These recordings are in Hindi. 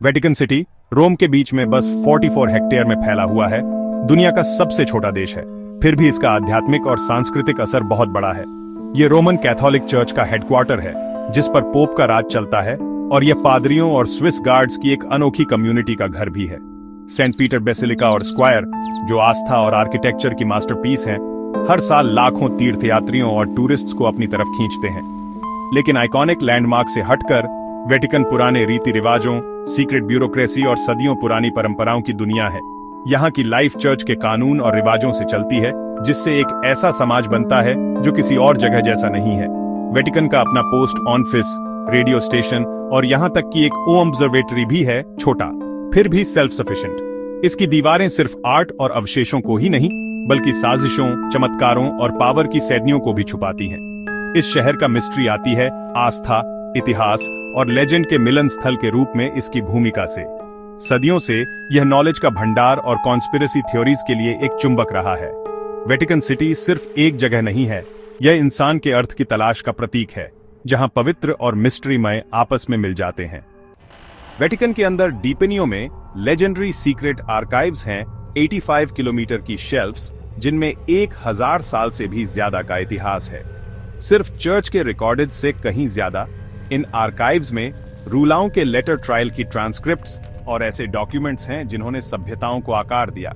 वेटिकन सिटी रोम के बीच में बस 44 हेक्टेयर में फैला हुआ है। दुनिया का सबसे छोटा देश है, फिर भी इसका आध्यात्मिक और सांस्कृतिक असर बहुत बड़ा है। ये रोमन कैथोलिक चर्च का हेडक्वार्टर है, जिस पर पोप का राज चलता है, और यह पादरियों और स्विस गार्ड्स की एक अनोखी कम्युनिटी का घर भी है। सेंट पीटर बेसिलिका और स्क्वायर, जो आस्था और आर्किटेक्चर की मास्टरपीस हैं, हर साल लाखों तीर्थयात्रियों और टूरिस्ट्स को अपनी तरफ खींचते हैं। लेकिन आइकॉनिक लैंडमार्क से हटकर वेटिकन पुराने रीति रिवाजों, सीक्रेट ब्यूरोक्रेसी और सदियों पुरानी परंपराओं की दुनिया है। यहाँ की लाइफ चर्च के कानून और रिवाजों से चलती है, जिससे एक ऐसा समाज बनता है जो किसी और जगह जैसा नहीं है। वेटिकन का अपना पोस्ट ऑफिस, रेडियो स्टेशन और यहाँ तक कि एक ऑब्जर्वेटरी भी है, छोटा फिर भी सेल्फ सफिशिएंट। इसकी दीवारें सिर्फ आर्ट और अवशेषों को ही नहीं, बल्कि साजिशों, चमत्कारों और पावर की सैनियों को भी छुपाती हैं। इस शहर का मिस्ट्री आती है आस्था, इतिहास और लेजेंड के मिलन स्थल के रूप में इसकी भूमिका से। सदियों से यह नॉलेज का भंडार और कॉन्स्पिरेसी थ्योरीज के लिए एक चुंबक रहा है। वेटिकन सिटी सिर्फ एक जगह नहीं है, यह इंसान के अर्थ की तलाश का प्रतीक है, जहां पवित्र और मिस्ट्रीमय आपस में मिल जाते हैं। वेटिकन के अंदर डीपनियो में लेजेंडरी सीक्रेट आर्काइव्स हैं, 85 किलोमीटर की शेल्फ्स, जिनमें 1000 साल से भी ज्यादा का इतिहास है। सिर्फ चर्च के रिकॉर्डेड से कहीं ज्यादा इन आर्काइव्स में रूलाओं के लेटर ट्रायल की ट्रांसक्रिप्ट्स और ऐसे डॉक्यूमेंट्स हैं जिन्होंने सभ्यताओं को आकार दिया।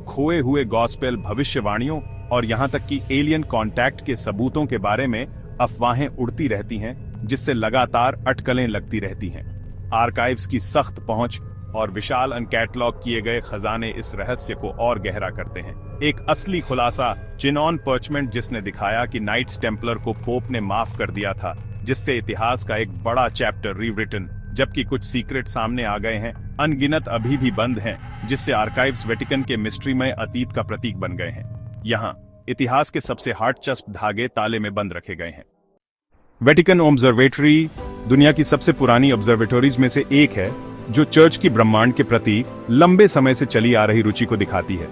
खोए हुए गॉस्पेल भविष्यवाणियों और यहां तक कि एलियन कांटेक्ट के सबूतों के बारे में अफवाहें उड़ती रहती हैं, जिससे लगातार अटकलें लगती रहती हैं। आर्काइव्स की सख्त पहुंच और विशाल अनकैटलॉग किए गए खजाने इस रहस्य को और गहरा करते हैं। एक असली खुलासा चिनॉन पर्चमेंट, जिसने दिखाया कि नाइट्स टेम्पलर को पोप ने माफ कर दिया था, जिससे इतिहास का एक बड़ा चैप्टर रीरिटन। जबकि कुछ सीक्रेट सामने आ गए हैं, अनगिनत अभी भी बंद हैं, जिससे आर्काइव्स वेटिकन के मिस्ट्रीमय अतीत का प्रतीक बन गए हैं। यहाँ इतिहास के सबसे हार्डचस्प धागे ताले में बंद रखे गए हैं। वेटिकन ऑब्जर्वेटरी दुनिया की सबसे पुरानी ऑब्जर्वेटरीज में से एक है, जो चर्च की ब्रह्मांड के प्रति लंबे समय से चली आ रही रुचि को दिखाती है।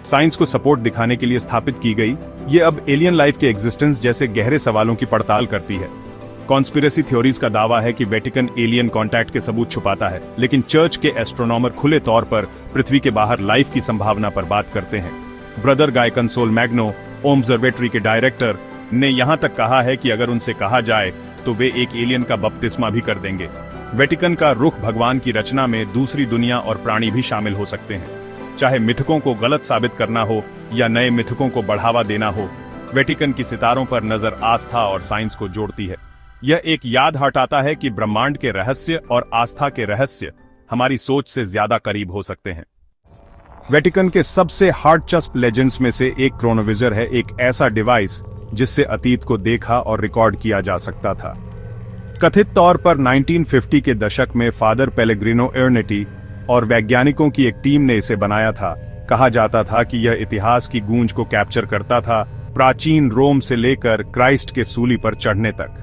साइंस को सपोर्ट दिखाने के लिए स्थापित की गई, ये अब एलियन लाइफ के एग्जिस्टेंस जैसे गहरे सवालों की पड़ताल करती है। कॉन्स्पिरेसी थ्योरीज का दावा है कि वेटिकन एलियन कांटेक्ट के सबूत छुपाता है, लेकिन चर्च के एस्ट्रोनॉमर खुले तौर पर पृथ्वी के बाहर लाइफ की संभावना पर बात करते हैं। ब्रदर गाय कंसोल मैग्नो, ऑब्जर्वेटरी के डायरेक्टर, ने यहां तक कहा है कि अगर उनसे कहा जाए तो वे एक एलियन का बपतिस्मा भी कर देंगे। वेटिकन का रुख भगवान की रचना में दूसरी दुनिया और प्राणी भी शामिल हो सकते हैं। चाहे मिथकों को गलत साबित करना हो या नए मिथकों को बढ़ावा देना हो, वेटिकन की सितारों पर नजर आस्था और साइंस को जोड़ती है। यह एक याद हटाता है कि ब्रह्मांड के रहस्य और आस्था के रहस्य हमारी सोच से ज्यादा करीब हो सकते हैं। वेटिकन के सबसे हार्डचस्प लेजेंड्स में से एक क्रोनोविजर है, एक ऐसा डिवाइस जिससे अतीत को देखा और रिकॉर्ड किया जा सकता था। कथित तौर पर 1950 के दशक में फादर पेलेग्रिनो एर्नेटी और वैज्ञानिकों की एक टीम ने इसे बनाया था। कहा जाता था कि यह इतिहास की गूंज को कैप्चर करता था, प्राचीन रोम से लेकर क्राइस्ट के सूली पर चढ़ने तक।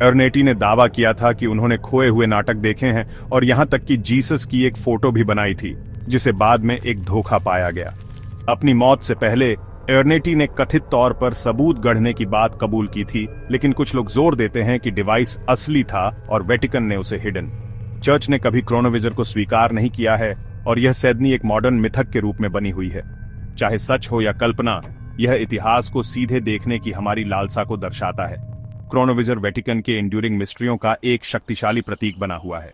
एर्नेटी ने दावा किया था कि उन्होंने खोए हुए नाटक देखे हैं और यहां तक कि जीसस की एक फोटो भी बनाई थी, जिसे बाद में एक धोखा पाया गया। अपनी मौत से पहले एर्नेटी ने कथित तौर पर सबूत गढ़ने की बात कबूल की थी, लेकिन कुछ लोग जोर देते हैं कि डिवाइस असली था और वेटिकन ने उसे हिडन। चर्च ने कभी क्रोनोविजर को स्वीकार नहीं किया है और यह सैद्नी एक मॉडर्न मिथक के रूप में बनी हुई है। चाहे सच हो या कल्पना, यह इतिहास को सीधे देखने की हमारी लालसा को दर्शाता है। क्रोनोविजर वेटिकन के एंड्यूरिंग मिस्ट्रियों का एक शक्तिशाली प्रतीक बना हुआ है।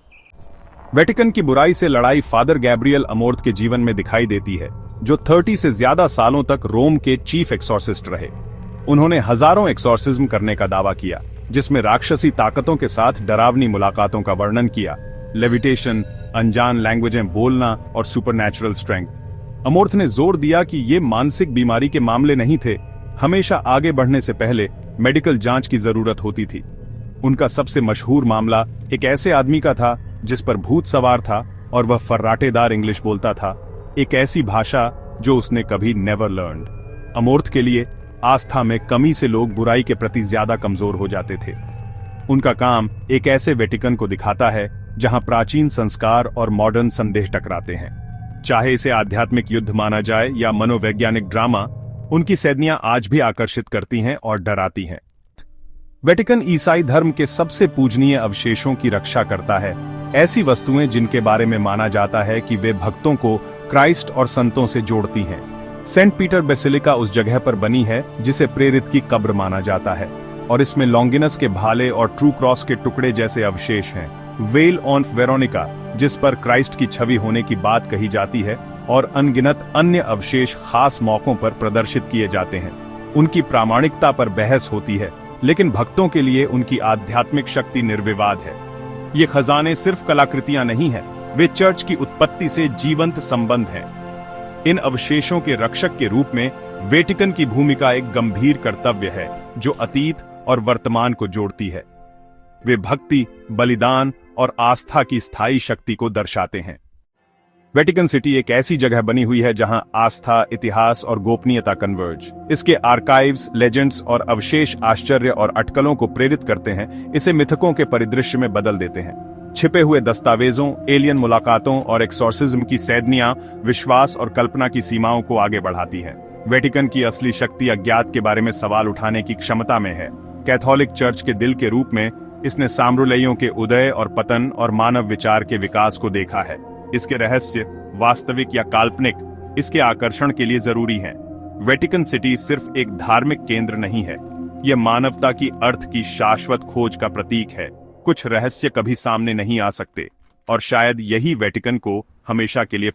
वेटिकन की बुराई से लड़ाई फादर गैब्रियल अमोर्थ के जीवन में दिखाई देती है, जो 30 से ज्यादा सालों तक रोम के चीफ एक्सॉर्सिस्ट रहे। उन्होंने हजारों एक्सॉर्सिज्म करने का दावा किया, जिसमें राक्षसी ताकतों के साथ डरावनी मुलाकातों का वर्णन किया, लेविटेशन, अनजान लैंग्वेजें बोलना और सुपरनैचुरल स्ट्रेंथ। अमोर्थ ने जोर दिया कि ये मानसिक बीमारी के मामले नहीं थे, हमेशा आगे बढ़ने से पहले मेडिकल जांच की जरूरत होती थी। उनका सबसे मशहूर मामला एक ऐसे आदमी का था जिस पर भूत सवार था और वह फर्राटेदार इंग्लिश बोलता था, एक ऐसी भाषा जो उसने कभी नेवर लर्न्ड। अमोर्थ के लिए आस्था में कमी से लोग बुराई के प्रति ज्यादा कमजोर हो जाते थे। उनका काम एक ऐसे वेटिकन को दिखाता है जहां प्राचीन संस्कार और मॉडर्न संदेह टकराते हैं। चाहे इसे आध्यात्मिक युद्ध माना जाए या मनोवैज्ञानिक ड्रामा, उनकी सैद्नियां आज भी आकर्षित करती हैं और डराती हैं। वेटिकन ईसाई धर्म के सबसे पूजनीय अवशेषों की रक्षा करता है, ऐसी वस्तुएं जिनके बारे में माना जाता है कि वे भक्तों को क्राइस्ट और संतों से जोड़ती हैं। सेंट पीटर बेसिलिका उस जगह पर बनी है जिसे प्रेरित की कब्र माना जाता है, और इसमें लॉन्गिनस के भाले और ट्रू क्रॉस के टुकड़े जैसे अवशेष हैं। वेल ऑन वेरोनिका, जिस पर क्राइस्ट की छवि होने की बात कही जाती है, और अनगिनत अन्य अवशेष खास मौकों पर प्रदर्शित किए जाते हैं। उनकी प्रामाणिकता पर बहस होती है, लेकिन भक्तों के लिए उनकी आध्यात्मिक शक्ति निर्विवाद है। ये खजाने सिर्फ कलाकृतियां नहीं हैं, वे चर्च की उत्पत्ति से जीवंत संबंध हैं। इन अवशेषों के रक्षक के रूप में वेटिकन की भूमिका एक गंभीर कर्तव्य है जो अतीत और वर्तमान को जोड़ती है। वे भक्ति, बलिदान और आस्था की स्थायी शक्ति को दर्शाते हैं। वेटिकन सिटी एक ऐसी जगह बनी हुई है जहां आस्था, इतिहास और गोपनीयता कन्वर्ज। इसके आर्काइव्स, लेजेंड्स और अवशेष आश्चर्य और अटकलों को प्रेरित करते हैं, इसे मिथकों के परिदृश्य में बदल देते हैं। छिपे हुए दस्तावेजों, एलियन मुलाकातों और एक्सोर्सिज्म की सैद्नियां विश्वास और कल्पना की सीमाओं को आगे बढ़ाती है। वेटिकन की असली शक्ति अज्ञात के बारे में सवाल उठाने की क्षमता में है। कैथोलिक चर्च के दिल के रूप में इसने साम्राज्यों के उदय और पतन और मानव विचार के विकास को देखा है। इसके रहस्य, वास्तविक या काल्पनिक, इसके आकर्षण के लिए जरूरी हैं। वेटिकन सिटी सिर्फ एक धार्मिक केंद्र नहीं है, यह मानवता की अर्थ की शाश्वत खोज का प्रतीक है। कुछ रहस्य कभी सामने नहीं आ सकते, और शायद यही वेटिकन को हमेशा के लिए